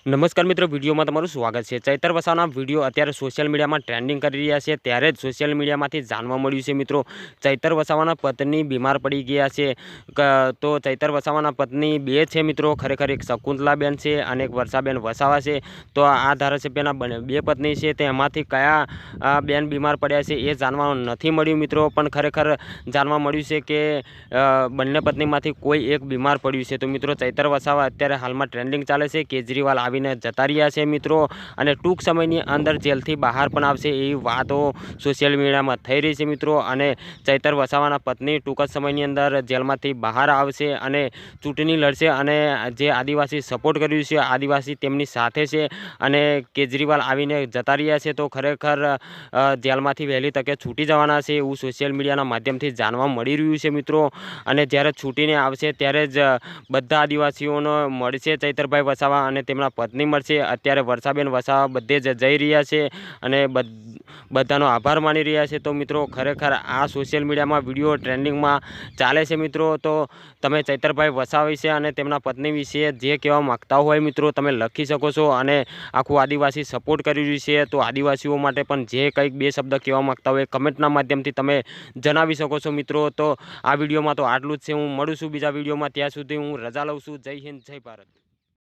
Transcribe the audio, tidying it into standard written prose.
નમસ્કાર મિત્રો, વિડીયોમાં તમારું સ્વાગત છે। ચૈતર વસાવાના વિડીયો અત્યારે સોશિયલ મીડિયામાં ટ્રેન્ડિંગ કરી રહ્યા છે। ત્યારે જ સોશિયલ મીડિયામાંથી જાણવા મળ્યું છે મિત્રો, ચૈતર વસાવાના પત્ની બીમાર પડી ગયા છે। તો ચૈતર વસાવાના પત્ની બે છે મિત્રો, ખરેખર એક શકુંતલાબેન છે અને એક વર્ષાબેન વસાવા છે। તો આ ધારાસભ્યના બે પત્ની છે, તેમાંથી કયા બેન બીમાર પડ્યા છે એ જાણવા નથી મળ્યું મિત્રો, પણ ખરેખર જાણવા મળ્યું છે કે બંને પત્નીમાંથી કોઈ એક બીમાર પડ્યું છે। તો મિત્રો, ચૈતર વસાવા અત્યારે હાલમાં ટ્રેન્ડિંગ ચાલે છે। કેજરીવાલ આવીને જતા રહ્યા છે મિત્રો, અને ટૂંક સમયની અંદર જેલથી બહાર પણ આવશે એવી વાતો સોશિયલ મીડિયામાં થઈ રહી છે મિત્રો। અને ચૈતર વસાવાના પત્ની ટૂંક જ સમયની અંદર જેલમાંથી બહાર આવશે અને ચૂંટણી લડશે, અને જે આદિવાસી સપોર્ટ કર્યું છે, આદિવાસી તેમની સાથે છે, અને કેજરીવાલ આવીને જતા રહ્યા છે। તો ખરેખર જેલમાંથી વહેલી તકે છૂટી જવાના છે એવું સોશિયલ મીડિયાના માધ્યમથી જાણવા મળી રહ્યું છે મિત્રો। અને જ્યારે છૂટીને આવશે ત્યારે જ બધા આદિવાસીઓનો મળશે ચૈતરભાઈ વસાવા અને તેમના પત્ની મળશે। અત્યારે વર્ષાબેન વસાવા બધે જ જઈ રહ્યા છે અને બધાનો આભાર માની રહ્યા છે। તો મિત્રો, ખરેખર આ સોશિયલ મીડિયામાં વિડીયો ટ્રેન્ડિંગમાં ચાલે છે મિત્રો। તો તમે ચૈતરભાઈ વસાવા વિશે અને તેમના પત્ની વિશે જે કહેવા માગતા હોય મિત્રો, તમે લખી શકો છો। અને આખું આદિવાસી સપોર્ટ કરી રહ્યું છે, તો આદિવાસીઓ માટે પણ જે કંઈક બે શબ્દ કહેવા માગતા હોય કમેન્ટના માધ્યમથી તમે જણાવી શકો છો મિત્રો। તો આ વિડીયોમાં તો આટલું જ છે। હું મળું છું બીજા વિડીયોમાં, ત્યાં સુધી હું રજા લઉં છું। જય હિન્દ, જય ભારત।